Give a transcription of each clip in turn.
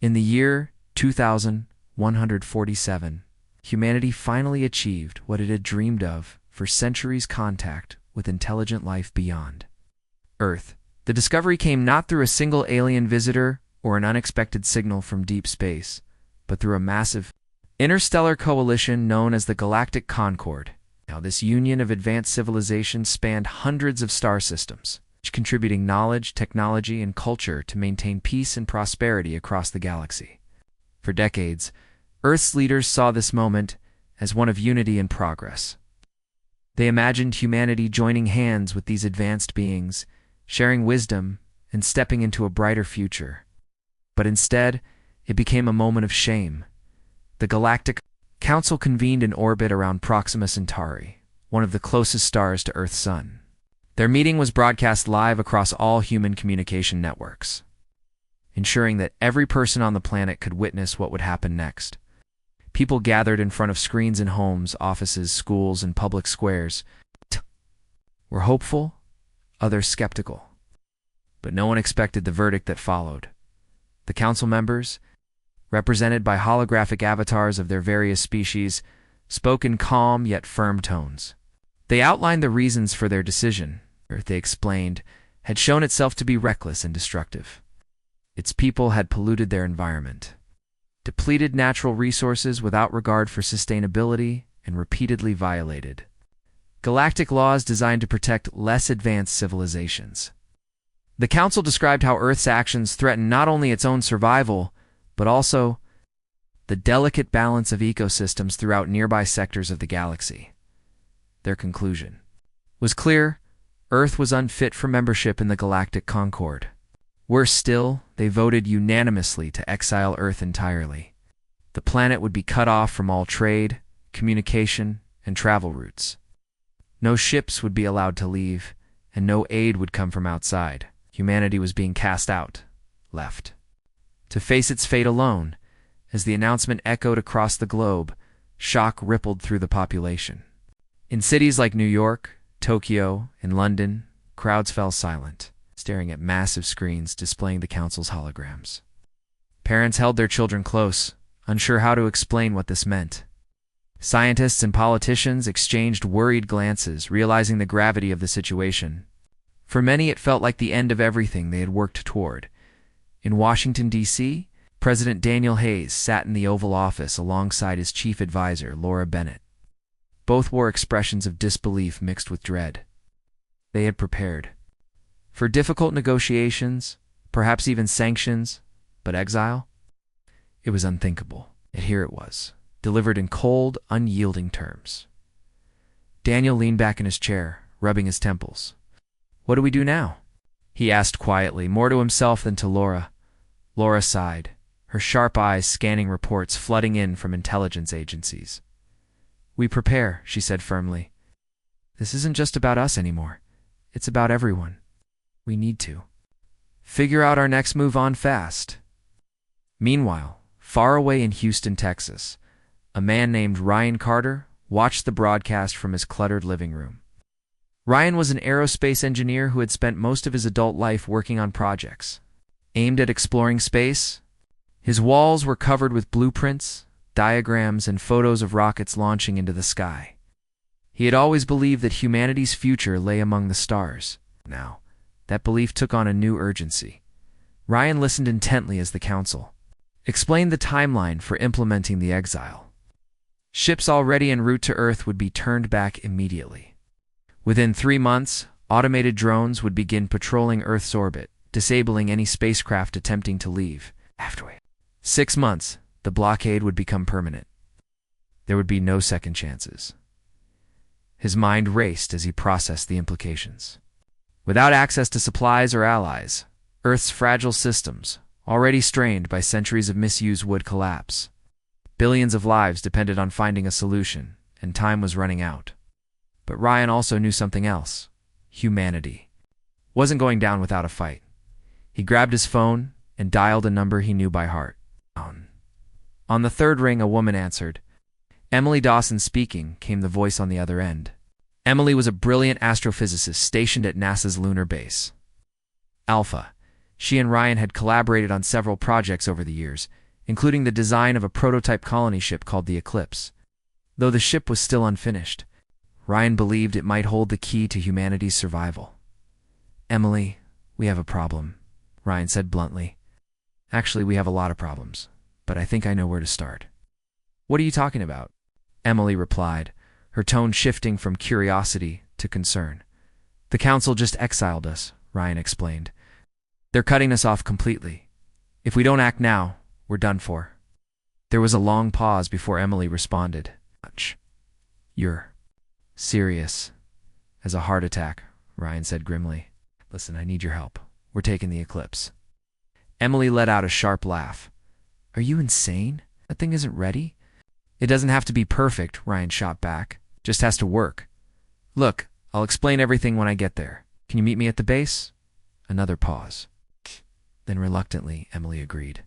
In the year 2147, humanity finally achieved what it had dreamed of for centuries: contact with intelligent life beyond Earth. The discovery came not through a single alien visitor or an unexpected signal from deep space, but through a massive interstellar coalition known as the Galactic Concord. Now, this union of advanced civilizations spanned hundreds of star systems, each contributing knowledge, technology, and culture to maintain peace and prosperity across the galaxy. For decades, Earth's leaders saw this moment as one of unity and progress. They imagined humanity joining hands with these advanced beings, sharing wisdom, and stepping into a brighter future. But instead, it became a moment of shame. The Galactic Council convened in orbit around Proxima Centauri, one of the closest stars to Earth's sun. Their meeting was broadcast live across all human communication networks, ensuring that every person on the planet could witness what would happen next. People gathered in front of screens in homes, offices, schools, and public squares were hopeful, others skeptical. But no one expected the verdict that followed. The council members, represented by holographic avatars of their various species, spoke in calm yet firm tones. They outlined the reasons for their decision. Earth, they explained, had shown itself to be reckless and destructive. Its people had polluted their environment, depleted natural resources without regard for sustainability, and repeatedly violated galactic laws designed to protect less advanced civilizations. The Council described how Earth's actions threatened not only its own survival, but also the delicate balance of ecosystems throughout nearby sectors of the galaxy. Their conclusion was clear: Earth was unfit for membership in the Galactic Concord. Worse still, they voted unanimously to exile Earth entirely. The planet would be cut off from all trade, communication, and travel routes. No ships would be allowed to leave, and no aid would come from outside. Humanity was being cast out, left to face its fate alone. As the announcement echoed across the globe, shock rippled through the population. In cities like New York, Tokyo, and London, crowds fell silent, staring at massive screens displaying the council's holograms. Parents held their children close, unsure how to explain what this meant. Scientists and politicians exchanged worried glances, realizing the gravity of the situation. For many, it felt like the end of everything they had worked toward. In Washington, D.C., President Daniel Hayes sat in the Oval Office alongside his chief advisor, Laura Bennett. Both wore expressions of disbelief mixed with dread. They had prepared for difficult negotiations, perhaps even sanctions, but exile? It was unthinkable. Yet here it was, delivered in cold, unyielding terms. Daniel leaned back in his chair, rubbing his temples. "What do we do now?" he asked quietly, more to himself than to Laura. Laura sighed, her sharp eyes scanning reports flooding in from intelligence agencies. "We prepare," she said firmly. "This isn't just about us anymore. It's about everyone. We need to figure out our next move on fast." Meanwhile, far away in Houston, Texas, a man named Ryan Carter watched the broadcast from his cluttered living room. Ryan was an aerospace engineer who had spent most of his adult life working on projects aimed at exploring space. His walls were covered with blueprints, diagrams, and photos of rockets launching into the sky. He had always believed that humanity's future lay among the stars. Now, that belief took on a new urgency. Ryan listened intently as the council explained the timeline for implementing the exile. Ships already en route to Earth would be turned back immediately. Within 3 months, automated drones would begin patrolling Earth's orbit, disabling any spacecraft attempting to leave. After 6 months, the blockade would become permanent. There would be no second chances. His mind raced as he processed the implications. Without access to supplies or allies, Earth's fragile systems, already strained by centuries of misuse, would collapse. Billions of lives depended on finding a solution, and time was running out. But Ryan also knew something else. Humanity wasn't going down without a fight. He grabbed his phone and dialed a number he knew by heart. On the third ring, a woman answered. "Emily Dawson speaking," came the voice on the other end. Emily was a brilliant astrophysicist stationed at NASA's lunar base, Alpha. She and Ryan had collaborated on several projects over the years, including the design of a prototype colony ship called the Eclipse. Though the ship was still unfinished, Ryan believed it might hold the key to humanity's survival. "Emily, we have a problem," Ryan said bluntly. "Actually, we have a lot of problems, but I think I know where to start." "What are you talking about?" Emily replied, her tone shifting from curiosity to concern. "The council just exiled us," Ryan explained. "They're cutting us off completely. If we don't act now, we're done for." There was a long pause before Emily responded. "You're serious as a heart attack," Ryan said grimly. "Listen, I need your help. We're taking the Eclipse." Emily let out a sharp laugh. "Are you insane? That thing isn't ready." "It doesn't have to be perfect," Ryan shot back. "Just has to work. Look, I'll explain everything when I get there. Can you meet me at the base?" Another pause. Then reluctantly, Emily agreed.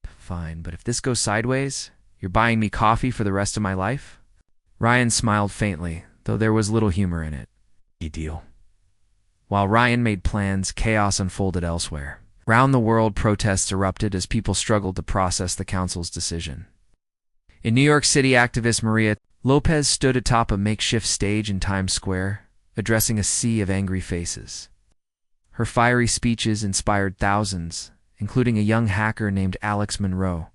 "Fine, but if this goes sideways, you're buying me coffee for the rest of my life?" Ryan smiled faintly, though there was little humor in it. Deal. While Ryan made plans, chaos unfolded elsewhere. Round the world, protests erupted as people struggled to process the council's decision. In New York City, activist Maria Lopez stood atop a makeshift stage in Times Square, addressing a sea of angry faces. Her fiery speeches inspired thousands, including a young hacker named Alex Monroe.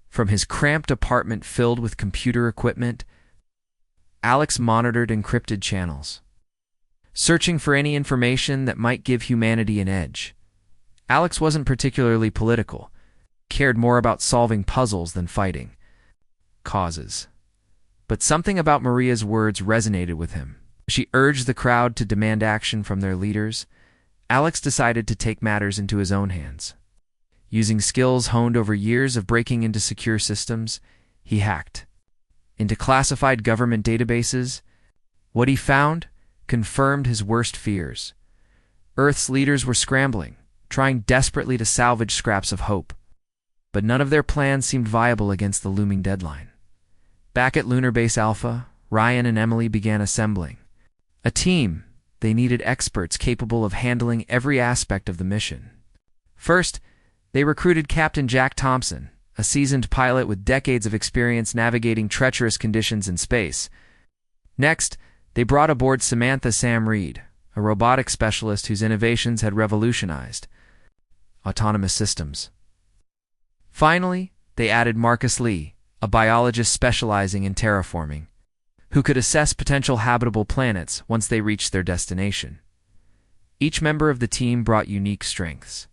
From his cramped apartment filled with computer equipment, Alex monitored encrypted channels, searching for any information that might give humanity an edge. Alex wasn't particularly political, cared more about solving puzzles than fighting causes. But something about Maria's words resonated with him. She urged the crowd to demand action from their leaders. Alex decided to take matters into his own hands. Using skills honed over years of breaking into secure systems, he hacked into classified government databases. What he found confirmed his worst fears. Earth's leaders were scrambling, trying desperately to salvage scraps of hope. But none of their plans seemed viable against the looming deadline. Back at Lunar Base Alpha, Ryan and Emily began assembling a team. They needed experts capable of handling every aspect of the mission. First, they recruited Captain Jack Thompson, a seasoned pilot with decades of experience navigating treacherous conditions in space. Next, they brought aboard Samantha Sam Reed, a robotics specialist whose innovations had revolutionized autonomous systems. Finally, they added Marcus Lee, a biologist specializing in terraforming, who could assess potential habitable planets once they reached their destination. Each member of the team brought unique strengths,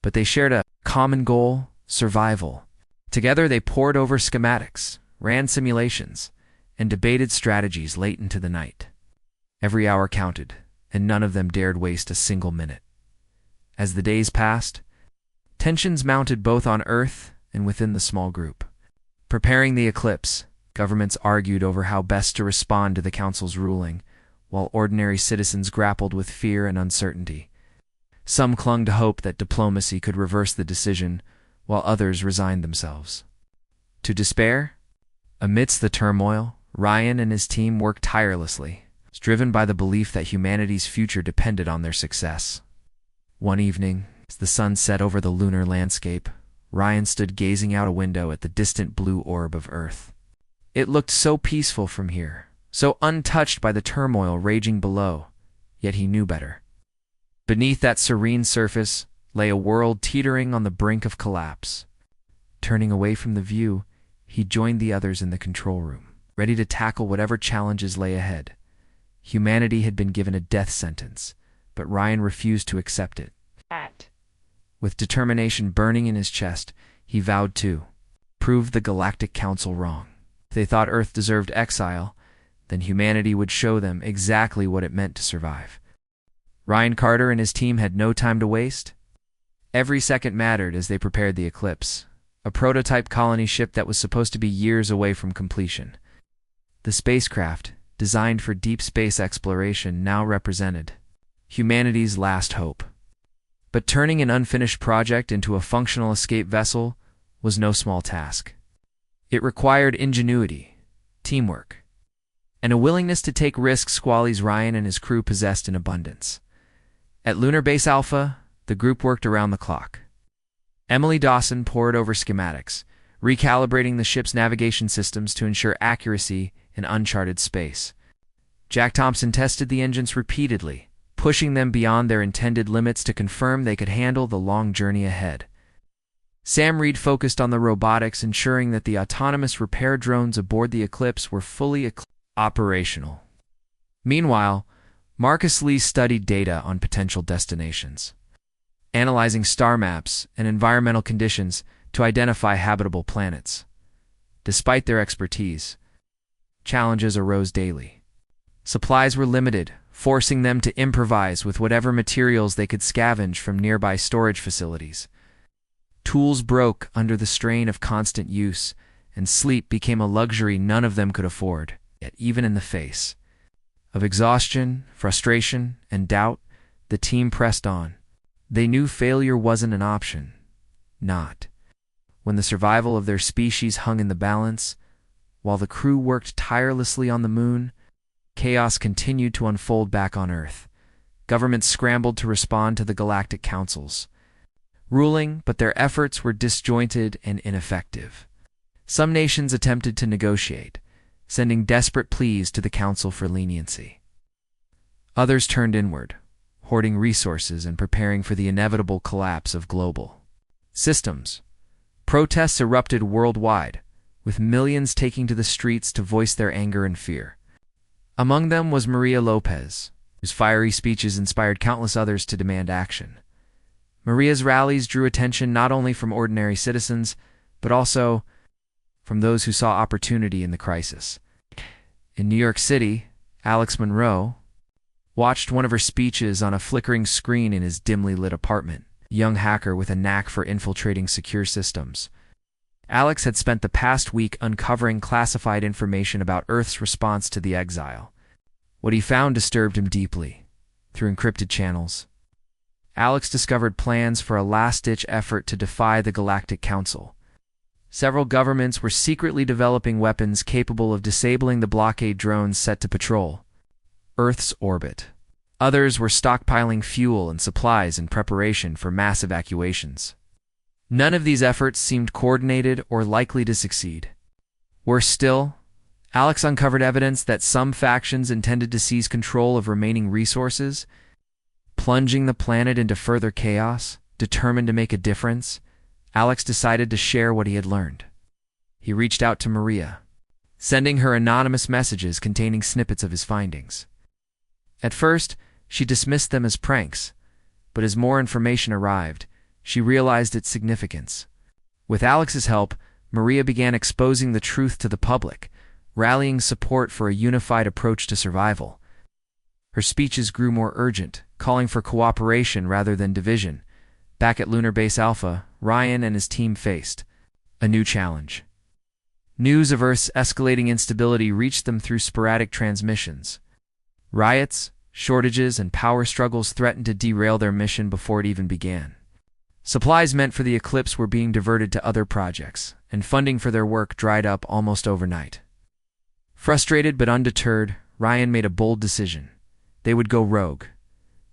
but they shared a common goal: survival. Together they pored over schematics, ran simulations, and debated strategies late into the night. Every hour counted, and none of them dared waste a single minute. As the days passed, tensions mounted both on Earth and within the small group. Preparing the Eclipse, governments argued over how best to respond to the Council's ruling, while ordinary citizens grappled with fear and uncertainty. Some clung to hope that diplomacy could reverse the decision, while others resigned themselves to despair. Amidst the turmoil, Ryan and his team worked tirelessly, driven by the belief that humanity's future depended on their success. One evening, as the sun set over the lunar landscape, Ryan stood gazing out a window at the distant blue orb of Earth. It looked so peaceful from here, so untouched by the turmoil raging below, yet he knew better. Beneath that serene surface lay a world teetering on the brink of collapse. Turning away from the view, he joined the others in the control room, ready to tackle whatever challenges lay ahead. Humanity had been given a death sentence, but Ryan refused to accept it. With determination burning in his chest, he vowed to prove the Galactic Council wrong. If they thought Earth deserved exile, then humanity would show them exactly what it meant to survive. Ryan Carter and his team had no time to waste. Every second mattered as they prepared the Eclipse, a prototype colony ship that was supposed to be years away from completion. The spacecraft, designed for deep space exploration, now represented humanity's last hope. But turning an unfinished project into a functional escape vessel was no small task. It required ingenuity, teamwork, and a willingness to take risks qualities Ryan and his crew possessed in abundance. At Lunar Base Alpha, The group worked around the clock. Emily Dawson pored over schematics, recalibrating the ship's navigation systems to ensure accuracy in uncharted space. Jack Thompson tested the engines repeatedly, pushing them beyond their intended limits to confirm they could handle the long journey ahead. Sam Reed focused on the robotics, ensuring that the autonomous repair drones aboard the Eclipse were fully operational. Meanwhile, Marcus Lee studied data on potential destinations, analyzing star maps and environmental conditions to identify habitable planets. Despite their expertise, challenges arose daily. Supplies were limited, forcing them to improvise with whatever materials they could scavenge from nearby storage facilities. Tools broke under the strain of constant use, and sleep became a luxury none of them could afford. Yet even in the face of exhaustion, frustration, and doubt, the team pressed on. They knew failure wasn't an option. Not when the survival of their species hung in the balance. While the crew worked tirelessly on the moon, chaos continued to unfold back on Earth. Governments scrambled to respond to the Galactic Councils, ruling, but their efforts were disjointed and ineffective. Some nations attempted to negotiate, sending desperate pleas to the Council for leniency. Others turned inward, hoarding resources and preparing for the inevitable collapse of global systems. Protests erupted worldwide, with millions taking to the streets to voice their anger and fear. Among them was Maria Lopez, whose fiery speeches inspired countless others to demand action. Maria's rallies drew attention not only from ordinary citizens, but also from those who saw opportunity in the crisis. In New York City, Alex Monroe watched one of her speeches on a flickering screen in his dimly lit apartment, a young hacker with a knack for infiltrating secure systems. Alex had spent the past week uncovering classified information about Earth's response to the Exile. What he found disturbed him deeply. Through encrypted channels, Alex discovered plans for a last-ditch effort to defy the Galactic Council. Several governments were secretly developing weapons capable of disabling the blockade drones set to patrol Earth's orbit. Others were stockpiling fuel and supplies in preparation for mass evacuations. None of these efforts seemed coordinated or likely to succeed. Worse still, Alex uncovered evidence that some factions intended to seize control of remaining resources, plunging the planet into further chaos. Determined to make a difference, Alex decided to share what he had learned. He reached out to Maria, sending her anonymous messages containing snippets of his findings. At first, she dismissed them as pranks, but as more information arrived, she realized its significance. With Alex's help, Maria began exposing the truth to the public, rallying support for a unified approach to survival. Her speeches grew more urgent, calling for cooperation rather than division. Back at Lunar Base Alpha, Ryan and his team faced a new challenge. News of Earth's escalating instability reached them through sporadic transmissions. Riots, shortages, and power struggles threatened to derail their mission before it even began. Supplies meant for the Eclipse were being diverted to other projects, and funding for their work dried up almost overnight. Frustrated but undeterred, Ryan made a bold decision. They would go rogue.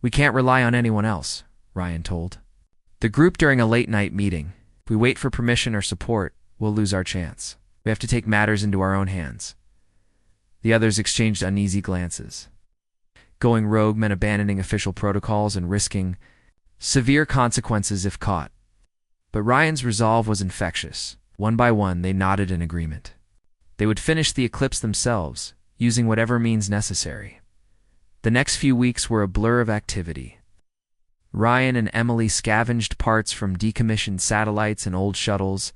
"We can't rely on anyone else," Ryan told the group during a late-night meeting. "If we wait for permission or support, we'll lose our chance. We have to take matters into our own hands." The others exchanged uneasy glances. Going rogue meant abandoning official protocols and risking severe consequences if caught. But Ryan's resolve was infectious. One by one, they nodded in agreement. They would finish the Eclipse themselves, using whatever means necessary. The next few weeks were a blur of activity. Ryan and Emily scavenged parts from decommissioned satellites and old shuttles,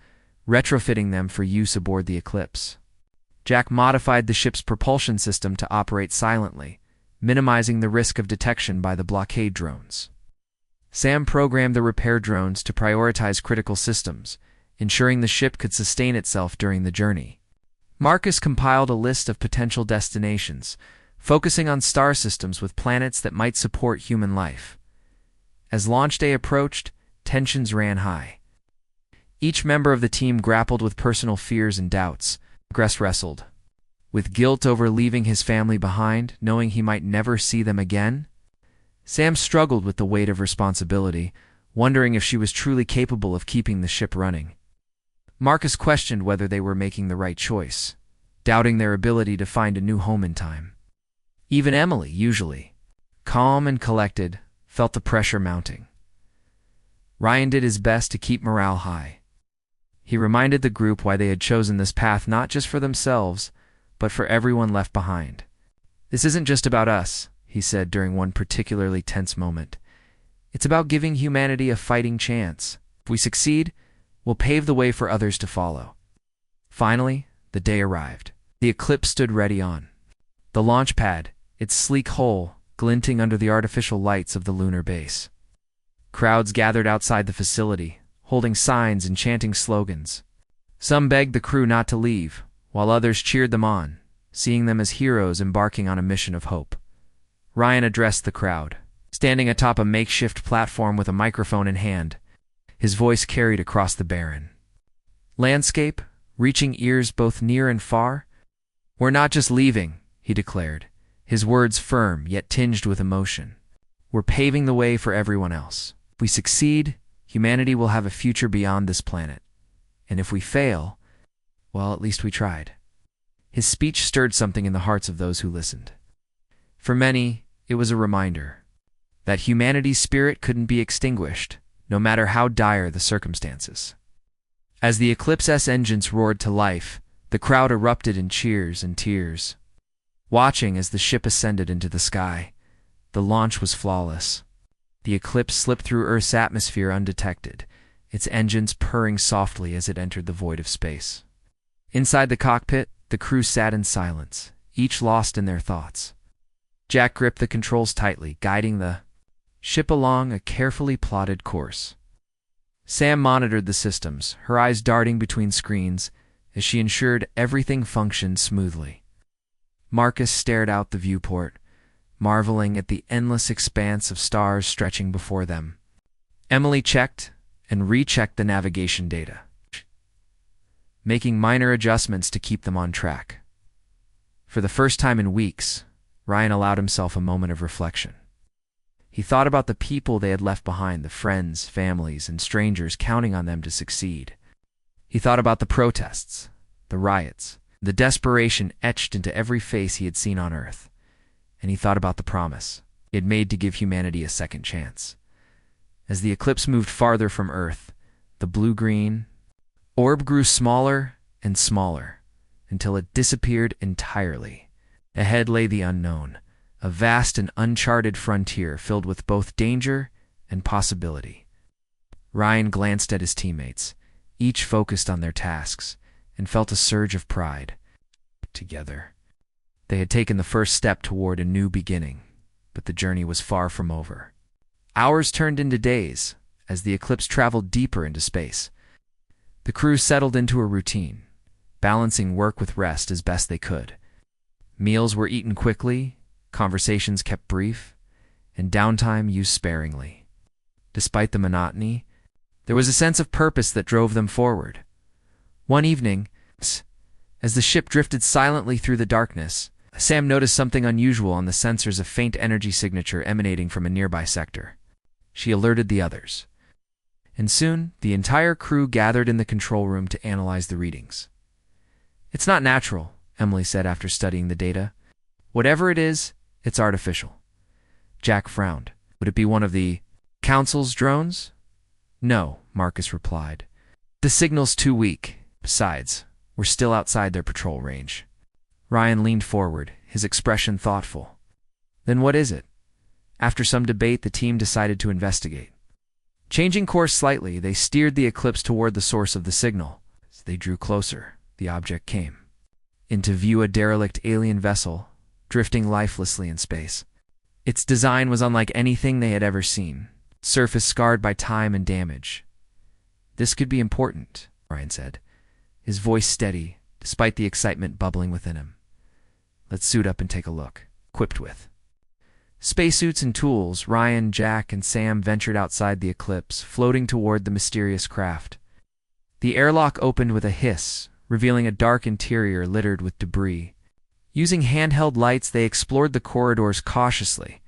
retrofitting them for use aboard the Eclipse. Jack modified the ship's propulsion system to operate silently, minimizing the risk of detection by the blockade drones. Sam programmed the repair drones to prioritize critical systems, ensuring the ship could sustain itself during the journey. Marcus compiled a list of potential destinations, focusing on star systems with planets that might support human life. As launch day approached, tensions ran high. Each member of the team grappled with personal fears and doubts. Gress wrestled with guilt over leaving his family behind, knowing he might never see them again. Sam struggled with the weight of responsibility, wondering if she was truly capable of keeping the ship running. Marcus questioned whether they were making the right choice, doubting their ability to find a new home in time. Even Emily, usually calm and collected, felt the pressure mounting. Ryan did his best to keep morale high. He reminded the group why they had chosen this path not just for themselves, but for everyone left behind. "This isn't just about us," he said during one particularly tense moment. "It's about giving humanity a fighting chance. If we succeed, we'll pave the way for others to follow." Finally, the day arrived. The Eclipse stood ready on the launch pad, its sleek hull glinting under the artificial lights of the lunar base. Crowds gathered outside the facility, holding signs and chanting slogans. Some begged the crew not to leave, while others cheered them on, seeing them as heroes embarking on a mission of hope. Ryan addressed the crowd, standing atop a makeshift platform with a microphone in hand. His voice carried across the barren landscape, reaching ears both near and far. "We're not just leaving," he declared, his words firm yet tinged with emotion. "We're paving the way for everyone else. If we succeed, humanity will have a future beyond this planet. And if we fail, well, at least we tried." His speech stirred something in the hearts of those who listened. For many, it was a reminder that humanity's spirit couldn't be extinguished, no matter how dire the circumstances. As the Eclipse's engines roared to life, the crowd erupted in cheers and tears. Watching as the ship ascended into the sky, the launch was flawless. The Eclipse slipped through Earth's atmosphere undetected, its engines purring softly as it entered the void of space. Inside the cockpit, the crew sat in silence, each lost in their thoughts. Jack gripped the controls tightly, guiding the ship along a carefully plotted course. Sam monitored the systems, her eyes darting between screens as she ensured everything functioned smoothly. Marcus stared out the viewport, marveling at the endless expanse of stars stretching before them. Emily checked and rechecked the navigation data, making minor adjustments to keep them on track. For the first time in weeks, Ryan allowed himself a moment of reflection. He thought about the people they had left behind, the friends, families, and strangers counting on them to succeed. He thought about the protests, the riots, the desperation etched into every face he had seen on Earth. And he thought about the promise he had made to give humanity a second chance. As the Eclipse moved farther from Earth, the blue-green orb grew smaller and smaller until it disappeared entirely. Ahead lay the unknown, a vast and uncharted frontier filled with both danger and possibility. Ryan glanced at his teammates, each focused on their tasks, and felt a surge of pride. Together, they had taken the first step toward a new beginning, but the journey was far from over. Hours turned into days as the Eclipse traveled deeper into space. The crew settled into a routine, balancing work with rest as best they could. Meals were eaten quickly, conversations kept brief, and downtime used sparingly. Despite the monotony, there was a sense of purpose that drove them forward. One evening, as the ship drifted silently through the darkness, Sam noticed something unusual on the sensors, a faint energy signature emanating from a nearby sector. She alerted the others, and soon the entire crew gathered in the control room to analyze the readings. "It's not natural," Emily said after studying the data. "Whatever it is, it's artificial." Jack frowned. "Would it be one of the Council's drones?" "No," Marcus replied. "The signal's too weak. Besides, we're still outside their patrol range." Ryan leaned forward, his expression thoughtful. "Then what is it?" After some debate, the team decided to investigate. Changing course slightly, they steered the Eclipse toward the source of the signal. As they drew closer, the object came into view, a derelict alien vessel, drifting lifelessly in space. Its design was unlike anything they had ever seen, surface scarred by time and damage. "This could be important," Ryan said, his voice steady, despite the excitement bubbling within him. "Let's suit up and take a look." Equipped with spacesuits and tools, Ryan, Jack, and Sam ventured outside the Eclipse, floating toward the mysterious craft. The airlock opened with a hiss, revealing a dark interior littered with debris. Using handheld lights, they explored the corridors cautiously,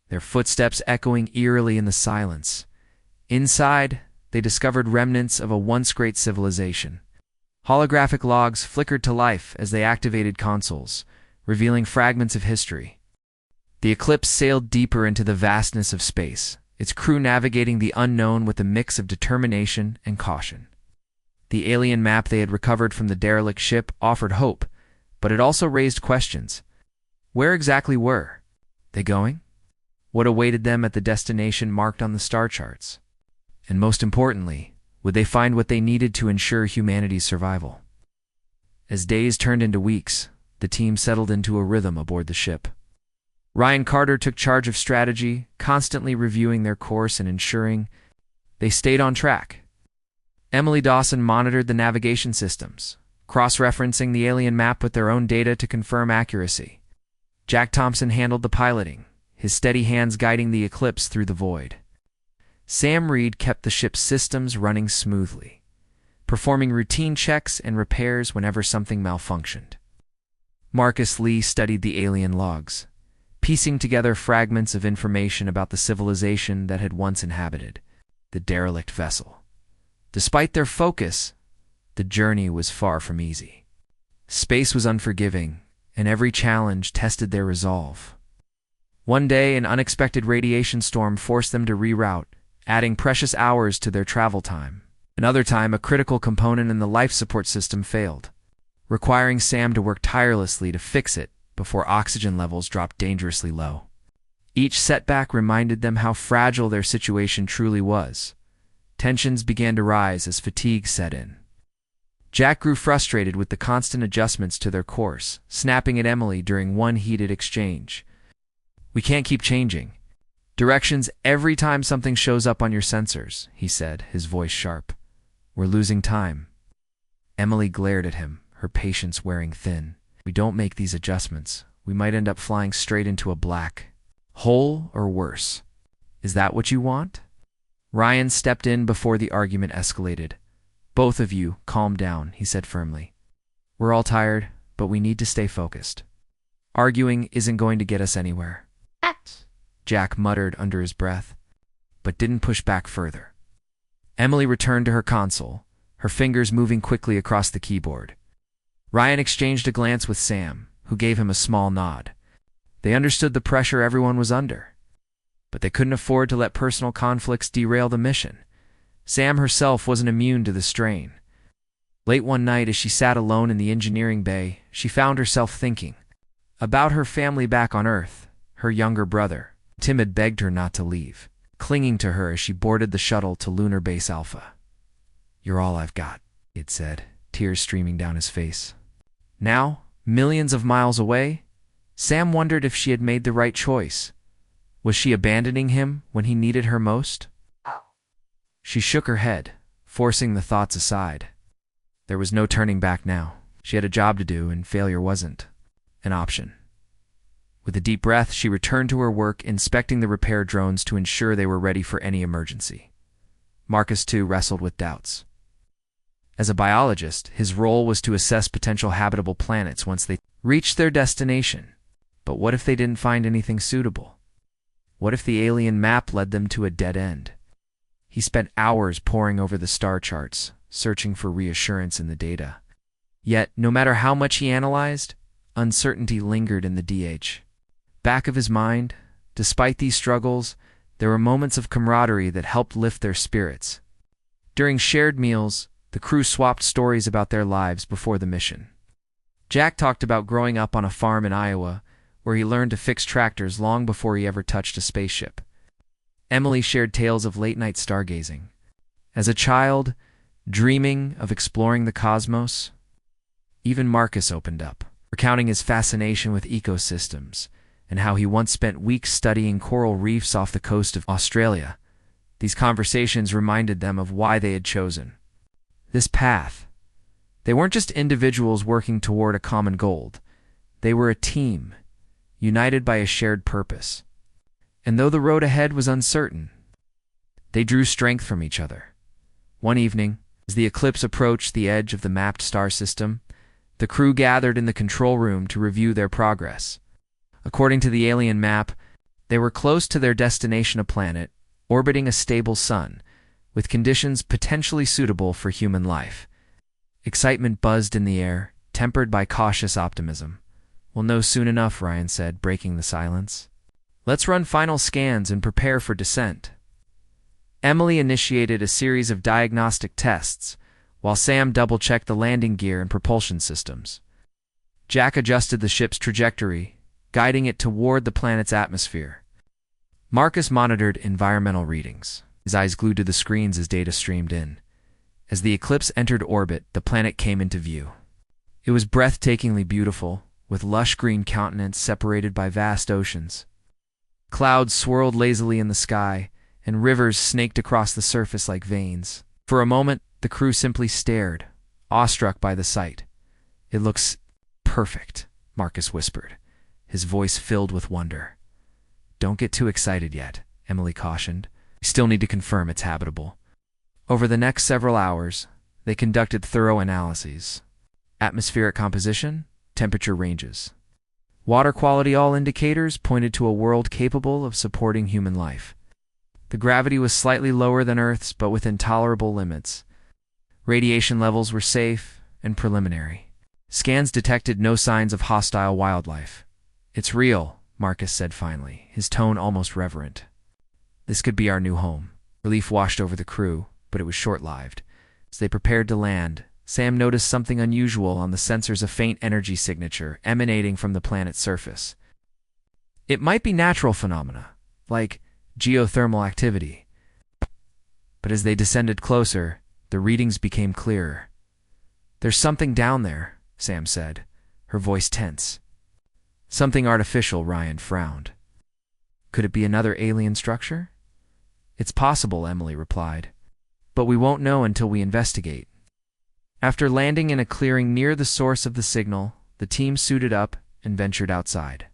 their footsteps echoing eerily in the silence. Inside, they discovered remnants of a once great civilization. Holographic logs flickered to life as they activated consoles, revealing fragments of history. The Eclipse sailed deeper into the vastness of space, its crew navigating the unknown with a mix of determination and caution. The alien map they had recovered from the derelict ship offered hope, but it also raised questions. Where exactly were they going? What awaited them at the destination marked on the star charts? And most importantly, would they find what they needed to ensure humanity's survival? As days turned into weeks, the team settled into a rhythm aboard the ship. Ryan Carter took charge of strategy, constantly reviewing their course and ensuring they stayed on track. Emily Dawson monitored the navigation systems, cross-referencing the alien map with their own data to confirm accuracy. Jack Thompson handled the piloting, his steady hands guiding the Eclipse through the void. Sam Reed kept the ship's systems running smoothly, performing routine checks and repairs whenever something malfunctioned. Marcus Lee studied the alien logs, piecing together fragments of information about the civilization that had once inhabited the derelict vessel. Despite their focus, the journey was far from easy. Space was unforgiving, and every challenge tested their resolve. One day, an unexpected radiation storm forced them to reroute, adding precious hours to their travel time. Another time, a critical component in the life support system failed, requiring Sam to work tirelessly to fix it before oxygen levels dropped dangerously low. Each setback reminded them how fragile their situation truly was. Tensions began to rise as fatigue set in. Jack grew frustrated with the constant adjustments to their course, snapping at Emily during one heated exchange. "We can't keep changing directions every time something shows up on your sensors," he said, his voice sharp. "We're losing time." Emily glared at him, her patience wearing thin. "We don't make these adjustments, we might end up flying straight into a black hole or worse. Is that what you want?" Ryan stepped in before the argument escalated. "Both of you, calm down," he said firmly. "We're all tired, but we need to stay focused. Arguing isn't going to get us anywhere." Jack muttered under his breath, but didn't push back further. Emily returned to her console, her fingers moving quickly across the keyboard. Ryan exchanged a glance with Sam, who gave him a small nod. They understood the pressure everyone was under, but they couldn't afford to let personal conflicts derail the mission. Sam herself wasn't immune to the strain. Late one night, as she sat alone in the engineering bay, she found herself thinking about her family back on Earth. Her younger brother, Tim, had begged her not to leave, clinging to her as she boarded the shuttle to Lunar Base Alpha. "You're all I've got," he had said, tears streaming down his face. Now, millions of miles away, Sam wondered if she had made the right choice. Was she abandoning him when he needed her most? She shook her head, forcing the thoughts aside. There was no turning back now. She had a job to do, and failure wasn't an option. With a deep breath, she returned to her work, inspecting the repair drones to ensure they were ready for any emergency. Marcus, too, wrestled with doubts. As a biologist, his role was to assess potential habitable planets once they reached their destination. But what if they didn't find anything suitable? What if the alien map led them to a dead end? He spent hours poring over the star charts, searching for reassurance in the data. Yet, no matter how much he analyzed, uncertainty lingered in the DH. Back of his mind, despite these struggles, there were moments of camaraderie that helped lift their spirits. During shared meals, the crew swapped stories about their lives before the mission. Jack talked about growing up on a farm in Iowa, where he learned to fix tractors long before he ever touched a spaceship. Emily shared tales of late-night stargazing. As a child, dreaming of exploring the cosmos. Even Marcus opened up, recounting his fascination with ecosystems and how he once spent weeks studying coral reefs off the coast of Australia. These conversations reminded them of why they had chosen this path. They weren't just individuals working toward a common goal. They were a team, united by a shared purpose. And though the road ahead was uncertain, they drew strength from each other. One evening, as the eclipse approached the edge of the mapped star system, the crew gathered in the control room to review their progress. According to the alien map, they were close to their destination, a planet orbiting a stable sun, with conditions potentially suitable for human life. Excitement buzzed in the air, tempered by cautious optimism. "We'll know soon enough," Ryan said, breaking the silence. "Let's run final scans and prepare for descent." Emily initiated a series of diagnostic tests, while Sam double-checked the landing gear and propulsion systems. Jack adjusted the ship's trajectory, guiding it toward the planet's atmosphere. Marcus monitored environmental readings, his eyes glued to the screens as data streamed in. As the Eclipse entered orbit, the planet came into view. It was breathtakingly beautiful, with lush green continents separated by vast oceans. Clouds swirled lazily in the sky, and rivers snaked across the surface like veins. For a moment, the crew simply stared, awestruck by the sight. "It looks perfect," Marcus whispered, his voice filled with wonder. "Don't get too excited yet," Emily cautioned. "We still need to confirm it's habitable." Over the next several hours, they conducted thorough analyses. Atmospheric composition, temperature ranges. Water quality, all indicators pointed to a world capable of supporting human life. The gravity was slightly lower than Earth's, but within tolerable limits. Radiation levels were safe and preliminary. Scans detected no signs of hostile wildlife. "It's real," Marcus said finally, his tone almost reverent. "This could be our new home." Relief washed over the crew, but it was short-lived. As they prepared to land, Sam noticed something unusual on the sensors, a faint energy signature emanating from the planet's surface. It might be natural phenomena, like geothermal activity. But as they descended closer, the readings became clearer. "There's something down there," Sam said, her voice tense. "Something artificial," Ryan frowned. "Could it be another alien structure?" "It's possible," Emily replied. "But we won't know until we investigate." After landing in a clearing near the source of the signal, the team suited up and ventured outside.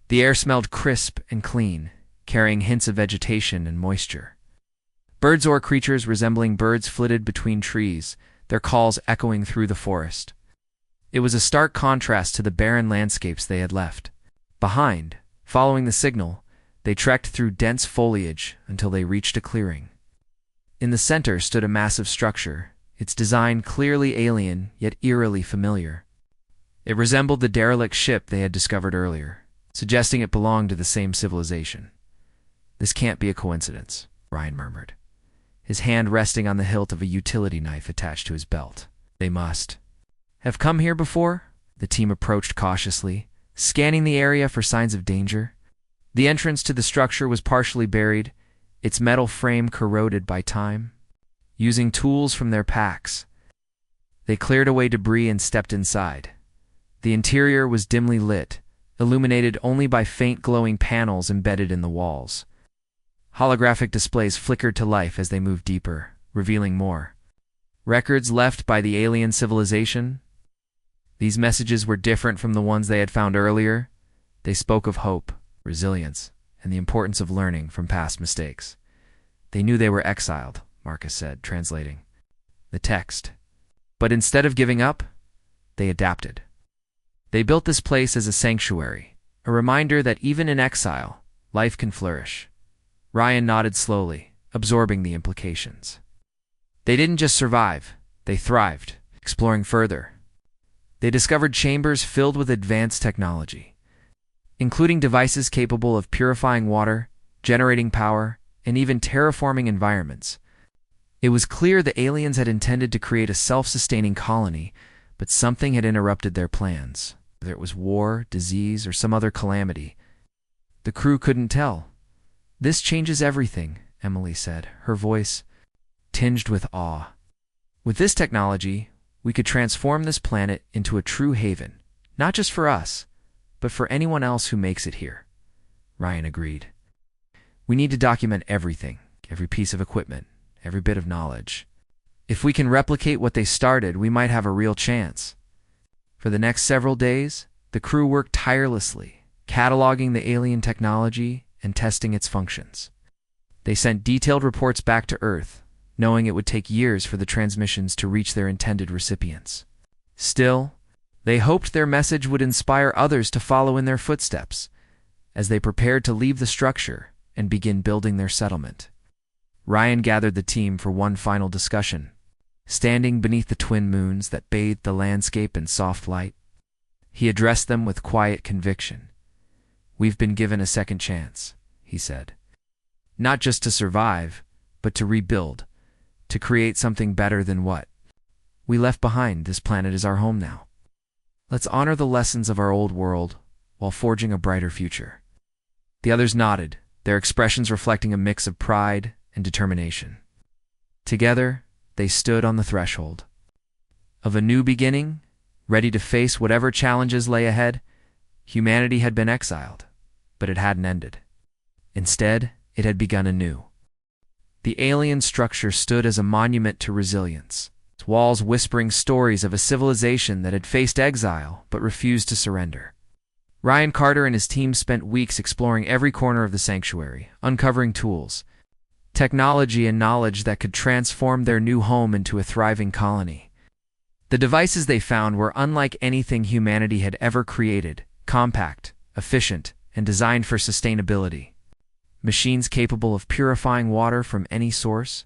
The air smelled crisp and clean, carrying hints of vegetation and moisture. Birds or creatures resembling birds flitted between trees, their calls echoing through the forest. It was a stark contrast to the barren landscapes they had left behind. Following the signal, they trekked through dense foliage until they reached a clearing. In the center stood a massive structure, its design clearly alien yet eerily familiar. It resembled the derelict ship they had discovered earlier, suggesting it belonged to the same civilization. "This can't be a coincidence," Ryan murmured, his hand resting on the hilt of a utility knife attached to his belt. "They must have come here before?" The team approached cautiously, scanning the area for signs of danger. The entrance to the structure was partially buried, its metal frame corroded by time. Using tools from their packs, they cleared away debris and stepped inside. The interior was dimly lit, illuminated only by faint glowing panels embedded in the walls. Holographic displays flickered to life as they moved deeper, revealing more. Records left by the alien civilization? These messages were different from the ones they had found earlier. They spoke of hope, resilience, and the importance of learning from past mistakes. "They knew they were exiled," Marcus said, translating the text. "But instead of giving up, they adapted. They built this place as a sanctuary, a reminder that even in exile, life can flourish." Ryan nodded slowly, absorbing the implications. "They didn't just survive, they thrived, exploring further. They discovered chambers filled with advanced technology, including devices capable of purifying water, generating power, and even terraforming environments. It was clear the aliens had intended to create a self-sustaining colony, but something had interrupted their plans, whether it was war, disease, or some other calamity. The crew couldn't tell. "This changes everything," Emily said, her voice tinged with awe. "With this technology, we could transform this planet into a true haven, not just for us, but for anyone else who makes it here." Ryan agreed. "We need to document everything, every piece of equipment, every bit of knowledge. If we can replicate what they started, we might have a real chance." For the next several days, the crew worked tirelessly, cataloging the alien technology and testing its functions. They sent detailed reports back to Earth, knowing it would take years for the transmissions to reach their intended recipients. Still, they hoped their message would inspire others to follow in their footsteps as they prepared to leave the structure and begin building their settlement. Ryan gathered the team for one final discussion. Standing beneath the twin moons that bathed the landscape in soft light, he addressed them with quiet conviction. "We've been given a second chance," he said. "Not just to survive, but to rebuild, to create something better than what we left behind. This planet is our home now. Let's honor the lessons of our old world while forging a brighter future." The others nodded, their expressions reflecting a mix of pride and determination. Together, they stood on the threshold of a new beginning, ready to face whatever challenges lay ahead. Humanity had been exiled, but it hadn't ended. Instead, it had begun anew. The alien structure stood as a monument to resilience, its walls whispering stories of a civilization that had faced exile but refused to surrender. Ryan Carter and his team spent weeks exploring every corner of the sanctuary, uncovering tools, technology, and knowledge that could transform their new home into a thriving colony. The devices they found were unlike anything humanity had ever created: compact, efficient, and designed for sustainability. Machines capable of purifying water from any source,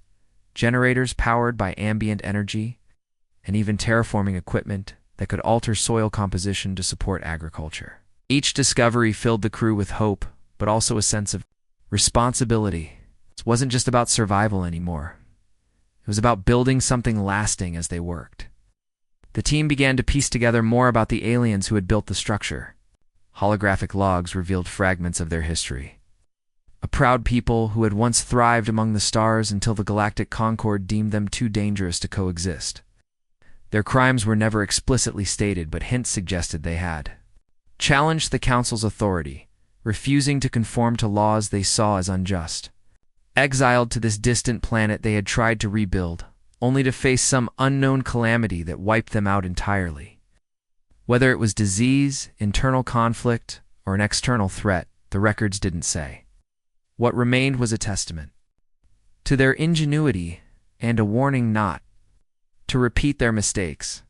generators powered by ambient energy, and even terraforming equipment that could alter soil composition to support agriculture. Each discovery filled the crew with hope, but also a sense of responsibility. It wasn't just about survival anymore. It was about building something lasting as they worked. The team began to piece together more about the aliens who had built the structure. Holographic logs revealed fragments of their history. A proud people who had once thrived among the stars until the Galactic Concord deemed them too dangerous to coexist. Their crimes were never explicitly stated, but hints suggested they had challenged the Council's authority, refusing to conform to laws they saw as unjust. Exiled to this distant planet they had tried to rebuild, only to face some unknown calamity that wiped them out entirely. Whether it was disease, internal conflict, or an external threat, the records didn't say. What remained was a testament to their ingenuity and a warning not to repeat their mistakes.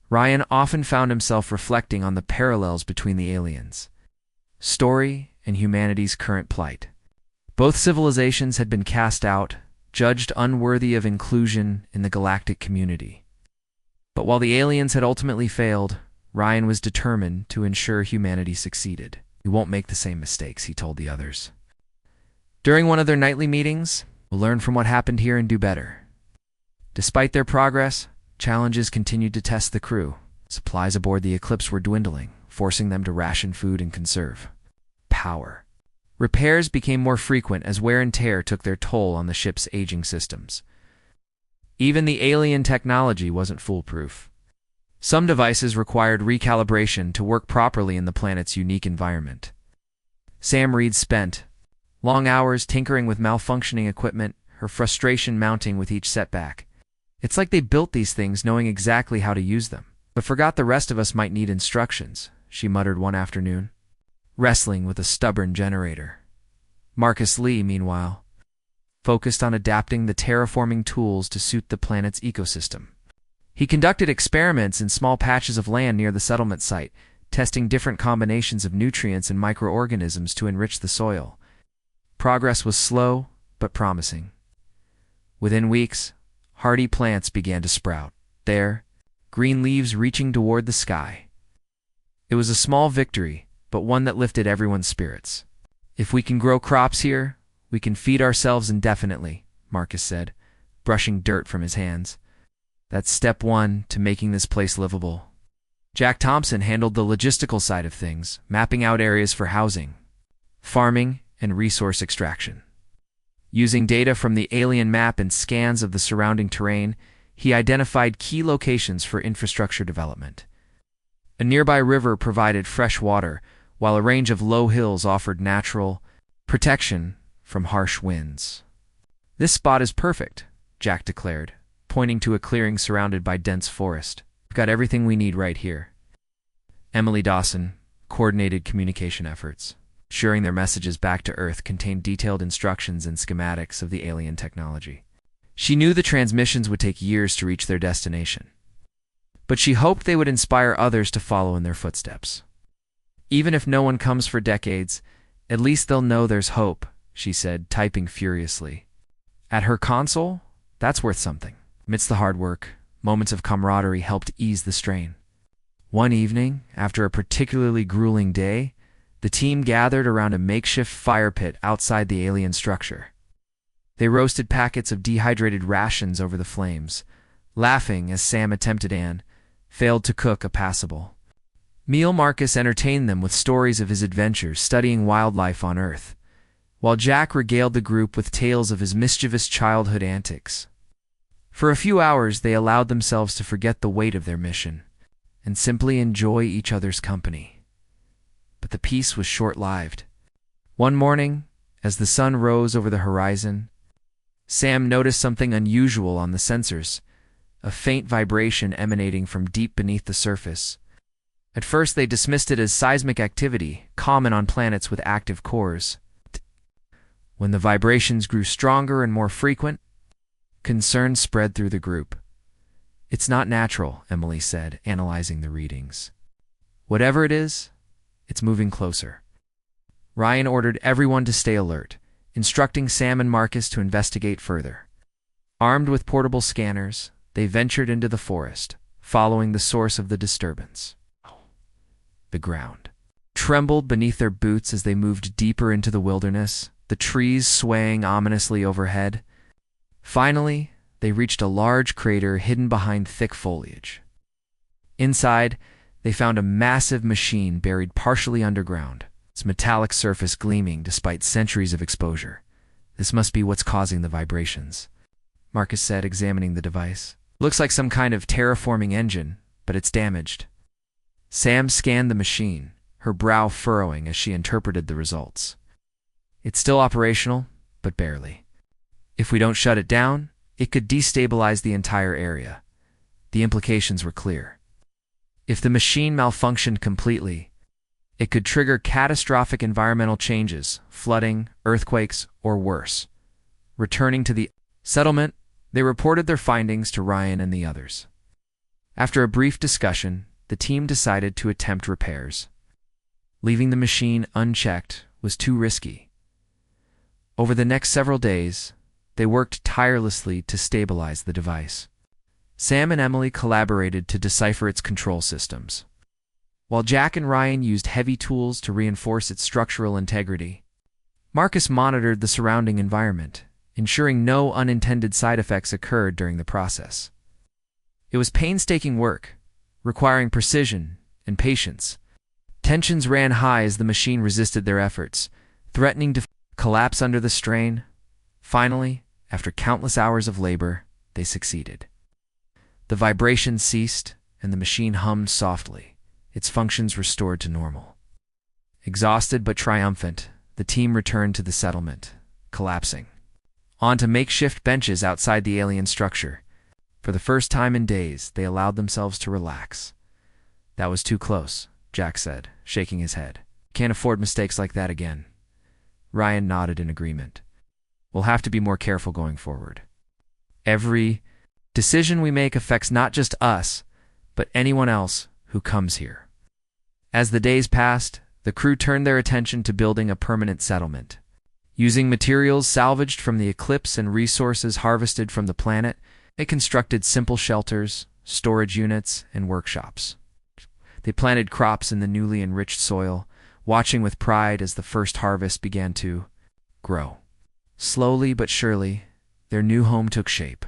Ryan often found himself reflecting on the parallels between the aliens' story and humanity's current plight. Both civilizations had been cast out, judged unworthy of inclusion in the galactic community. But while the aliens had ultimately failed, Ryan was determined to ensure humanity succeeded. "We won't make the same mistakes," he told the others. During one of their nightly meetings, "We'll learn from what happened here and do better." Despite their progress, challenges continued to test the crew. Supplies aboard the Eclipse were dwindling, forcing them to ration food and conserve power. Repairs became more frequent as wear and tear took their toll on the ship's aging systems. Even the alien technology wasn't foolproof. Some devices required recalibration to work properly in the planet's unique environment. Sam Reed spent long hours tinkering with malfunctioning equipment, her frustration mounting with each setback. "It's like they built these things knowing exactly how to use them, but forgot the rest of us might need instructions," she muttered one afternoon, wrestling with a stubborn generator. Marcus Lee, meanwhile, focused on adapting the terraforming tools to suit the planet's ecosystem. He conducted experiments in small patches of land near the settlement site, testing different combinations of nutrients and microorganisms to enrich the soil. Progress was slow, but promising. Within weeks, hardy plants began to sprout, their green leaves reaching toward the sky. It was a small victory, but one that lifted everyone's spirits. "If we can grow crops here, we can feed ourselves indefinitely," Marcus said, brushing dirt from his hands. "That's step one to making this place livable." Jack Thompson handled the logistical side of things, mapping out areas for housing, farming, and resource extraction. Using data from the alien map and scans of the surrounding terrain, he identified key locations for infrastructure development. A nearby river provided fresh water, while a range of low hills offered natural protection from harsh winds. "This spot is perfect," Jack declared, pointing to a clearing surrounded by dense forest. "We've got everything we need right here." Emily Dawson coordinated communication efforts, ensuring their messages back to Earth contained detailed instructions and schematics of the alien technology. She knew the transmissions would take years to reach their destination, but she hoped they would inspire others to follow in their footsteps. "Even if no one comes for decades, at least they'll know there's hope," she said, typing furiously. At her console, that's worth something. Amidst the hard work, moments of camaraderie helped ease the strain. One evening, after a particularly grueling day, the team gathered around a makeshift fire pit outside the alien structure. They roasted packets of dehydrated rations over the flames, laughing as Sam attempted and failed to cook a passable meal. Marcus entertained them with stories of his adventures studying wildlife on Earth, while Jack regaled the group with tales of his mischievous childhood antics. For a few hours, they allowed themselves to forget the weight of their mission and simply enjoy each other's company. But the peace was short-lived. One morning, as the sun rose over the horizon, Sam noticed something unusual on the sensors, a faint vibration emanating from deep beneath the surface. At first, they dismissed it as seismic activity, common on planets with active cores. When the vibrations grew stronger and more frequent, concern spread through the group. "It's not natural," Emily said, analyzing the readings. "Whatever it is, it's moving closer." Ryan ordered everyone to stay alert, instructing Sam and Marcus to investigate further. Armed with portable scanners, they ventured into the forest, following the source of the disturbance. The ground trembled beneath their boots as they moved deeper into the wilderness, the trees swaying ominously overhead. Finally, they reached a large crater hidden behind thick foliage. Inside, they found a massive machine buried partially underground, its metallic surface gleaming despite centuries of exposure. "This must be what's causing the vibrations," Marcus said, examining the device. "Looks like some kind of terraforming engine, but it's damaged." Sam scanned the machine, her brow furrowing as she interpreted the results. "It's still operational, but barely. If we don't shut it down, it could destabilize the entire area." The implications were clear. If the machine malfunctioned completely, it could trigger catastrophic environmental changes, flooding, earthquakes, or worse. Returning to the settlement, they reported their findings to Ryan and the others. After a brief discussion, the team decided to attempt repairs. Leaving the machine unchecked was too risky. Over the next several days, they worked tirelessly to stabilize the device. Sam and Emily collaborated to decipher its control systems, while Jack and Ryan used heavy tools to reinforce its structural integrity. Marcus monitored the surrounding environment, ensuring no unintended side effects occurred during the process. It was painstaking work, requiring precision and patience. Tensions ran high as the machine resisted their efforts, threatening to collapse under the strain. Finally, after countless hours of labor, they succeeded. The vibrations ceased, and the machine hummed softly, its functions restored to normal. Exhausted but triumphant, the team returned to the settlement, collapsing onto makeshift benches outside the alien structure. For the first time in days, they allowed themselves to relax. "That was too close," Jack said, shaking his head. "Can't afford mistakes like that again." Ryan nodded in agreement. "We'll have to be more careful going forward. Every decision we make affects not just us, but anyone else who comes here." As the days passed, the crew turned their attention to building a permanent settlement. Using materials salvaged from the eclipse and resources harvested from the planet, they constructed simple shelters, storage units, and workshops. They planted crops in the newly enriched soil, watching with pride as the first harvest began to grow. Slowly but surely, their new home took shape.